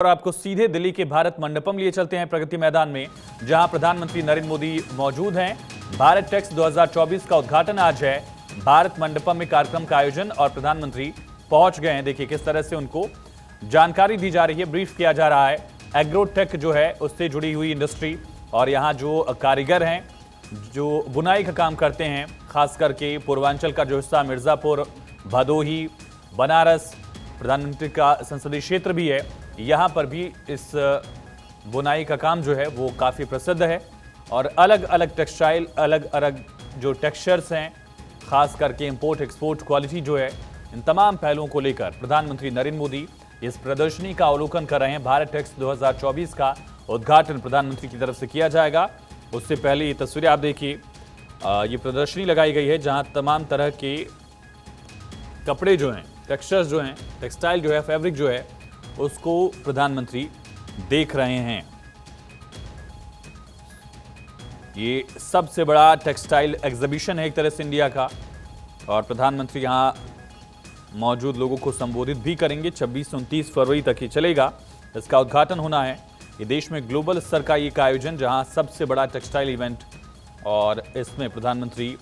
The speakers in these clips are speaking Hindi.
और आपको सीधे दिल्ली के भारत मंडपम लिए चलते हैं प्रगति मैदान में, जहां प्रधानमंत्री नरेंद्र मोदी मौजूद हैं। भारत टेक्स 2024 का उद्घाटन आज है। भारत मंडपम में कार्यक्रम का आयोजन और प्रधानमंत्री पहुंच गए हैं। देखिए किस तरह से उनको जानकारी दी जा रही है, ब्रीफ किया जा रहा है। एग्रोटेक जो है उससे जुड़ी हुई इंडस्ट्री और यहाँ जो कारीगर हैं जो बुनाई का काम करते हैं, खास करके पूर्वांचल का जो हिस्सा मिर्जापुर, भदोही, बनारस, प्रधानमंत्री का संसदीय क्षेत्र भी है, यहाँ पर भी इस बुनाई का काम जो है वो काफ़ी प्रसिद्ध है। और अलग अलग टेक्सटाइल, अलग अलग जो टेक्सचर्स हैं, खास करके इंपोर्ट एक्सपोर्ट क्वालिटी जो है, इन तमाम पहलुओं को लेकर प्रधानमंत्री नरेंद्र मोदी इस प्रदर्शनी का अवलोकन कर रहे हैं। भारत टेक्स 2024 का उद्घाटन प्रधानमंत्री की तरफ से किया जाएगा। उससे पहले ये तस्वीरें आप देखिए, ये प्रदर्शनी लगाई गई है जहां तमाम तरह के कपड़े जो हैं, टेक्सचर्स जो हैं, टेक्सटाइल जो है, फैब्रिक जो है, उसको प्रधानमंत्री देख रहे हैं। ये सबसे बड़ा टेक्सटाइल एग्जीबिशन है एक तरह से इंडिया का, और प्रधानमंत्री यहां मौजूद लोगों को संबोधित भी करेंगे। 26 से 29 फरवरी तक ये चलेगा, इसका उद्घाटन होना है। ये देश में ग्लोबल स्तर का एक आयोजन, जहां सबसे बड़ा टेक्सटाइल इवेंट, और इसमें प्रधानमंत्री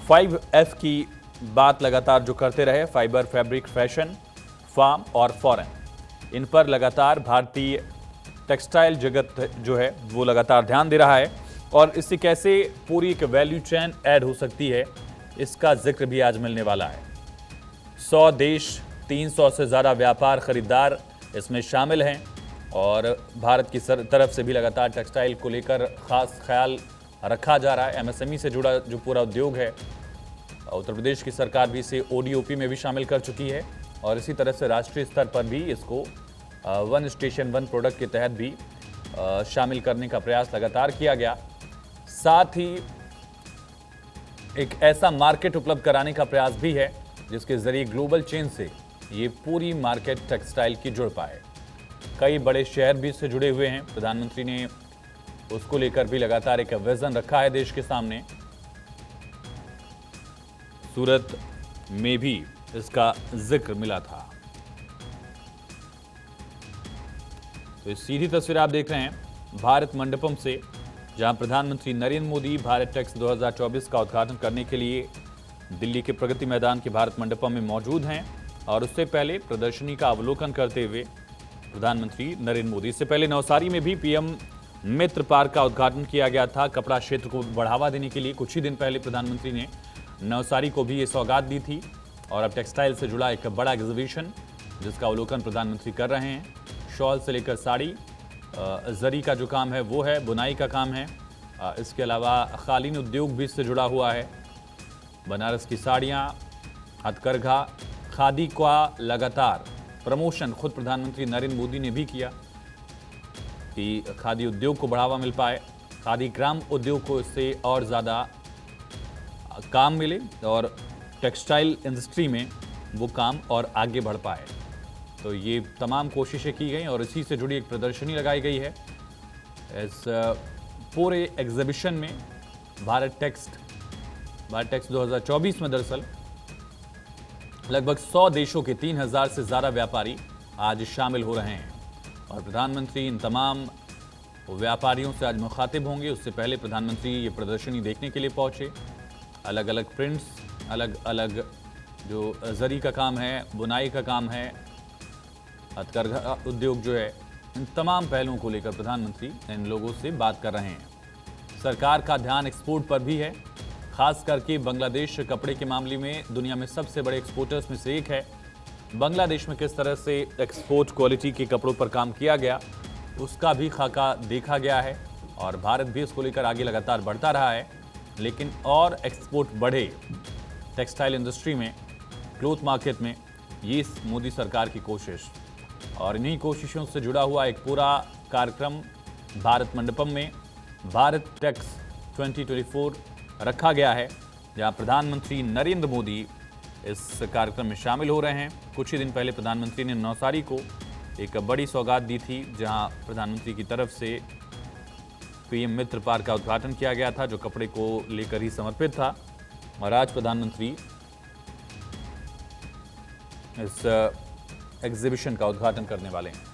5F की बात लगातार जो करते रहे, फाइबर, फैब्रिक, फैशन, फार्म और फॉरेन, इन पर लगातार भारतीय टेक्सटाइल जगत जो है वो लगातार ध्यान दे रहा है। और इससे कैसे पूरी एक वैल्यू चेन ऐड हो सकती है, इसका जिक्र भी आज मिलने वाला है। 100 देश, 300 से ज़्यादा व्यापार खरीदार इसमें शामिल हैं, और भारत की तरफ से भी लगातार टेक्सटाइल को लेकर खास ख्याल रखा जा रहा है। MSME से जुड़ा जो पूरा उद्योग है, उत्तर प्रदेश की सरकार भी इसे ODOP में भी शामिल कर चुकी है, और इसी तरह से राष्ट्रीय स्तर पर भी इसको वन स्टेशन वन प्रोडक्ट के तहत भी शामिल करने का प्रयास लगातार किया गया। साथ ही एक ऐसा मार्केट उपलब्ध कराने का प्रयास भी है जिसके जरिए ग्लोबल चेन से ये पूरी मार्केट टेक्सटाइल की जुड़ पाए। कई बड़े शहर भी इससे जुड़े हुए हैं। प्रधानमंत्री ने उसको लेकर भी लगातार एक विजन रखा है देश के सामने। सूरत में भी इसका जिक्र मिला था। तो ये सीधी तस्वीर आप देख रहे हैं भारत मंडपम से, जहां प्रधानमंत्री नरेंद्र मोदी भारत टेक्स 2024 का उद्घाटन करने के लिए दिल्ली के प्रगति मैदान के भारत मंडपम में मौजूद हैं। और उससे पहले प्रदर्शनी का अवलोकन करते हुए प्रधानमंत्री नरेंद्र मोदी, इससे पहले नवसारी में भी PM मित्र पार्क का उद्घाटन किया गया था। कपड़ा क्षेत्र को बढ़ावा देने के लिए कुछ ही दिन पहले प्रधानमंत्री ने नवसारी को भी ये सौगात दी थी। और अब टेक्सटाइल से जुड़ा एक बड़ा एग्जीबिशन जिसका अवलोकन प्रधानमंत्री कर रहे हैं। शॉल से लेकर साड़ी, जरी का जो काम है वो है, बुनाई का काम है। इसके अलावा कालीन उद्योग भी इससे जुड़ा हुआ है। बनारस की साड़ियाँ, हथकरघा, खादी का लगातार प्रमोशन खुद प्रधानमंत्री नरेंद्र मोदी ने भी किया कि खादी उद्योग को बढ़ावा मिल पाए, खादी ग्राम उद्योग को इससे और ज़्यादा काम मिले, और टेक्सटाइल इंडस्ट्री में वो काम और आगे बढ़ पाए। तो ये तमाम कोशिशें की गई, और इसी से जुड़ी एक प्रदर्शनी लगाई गई है। इस पूरे एग्जीबिशन में भारत टेक्स 2024 में दरअसल लगभग 100 देशों के 3000 से ज़्यादा व्यापारी आज शामिल हो रहे हैं, और प्रधानमंत्री इन तमाम व्यापारियों से आज मुखातिब होंगे। उससे पहले प्रधानमंत्री ये प्रदर्शनी देखने के लिए पहुंचे। अलग अलग प्रिंट्स, अलग अलग जो जरी का काम है, बुनाई का काम है, हथकरघा उद्योग जो है, इन तमाम पहलुओं को लेकर प्रधानमंत्री इन लोगों से बात कर रहे हैं। सरकार का ध्यान एक्सपोर्ट पर भी है, खास करके बांग्लादेश कपड़े के मामले में दुनिया में सबसे बड़े एक्सपोर्टर्स में से एक है। बांग्लादेश में किस तरह से एक्सपोर्ट क्वालिटी के कपड़ों पर काम किया गया, उसका भी खाका देखा गया है, और भारत भी इसको लेकर आगे लगातार बढ़ता रहा है। लेकिन और एक्सपोर्ट बढ़े टेक्सटाइल इंडस्ट्री में, क्लोथ मार्केट में, ये मोदी सरकार की कोशिश, और इन्हीं कोशिशों से जुड़ा हुआ एक पूरा कार्यक्रम भारत मंडपम में भारत टेक्स 2024 रखा गया है, जहां प्रधानमंत्री नरेंद्र मोदी इस कार्यक्रम में शामिल हो रहे हैं। कुछ ही दिन पहले प्रधानमंत्री ने नवसारी को एक बड़ी सौगात दी थी, जहां प्रधानमंत्री की तरफ से PM मित्र पार्क का उद्घाटन किया गया था, जो कपड़े को लेकर ही समर्पित था। और आज प्रधानमंत्री इस एग्जीबिशन का उद्घाटन करने वाले हैं।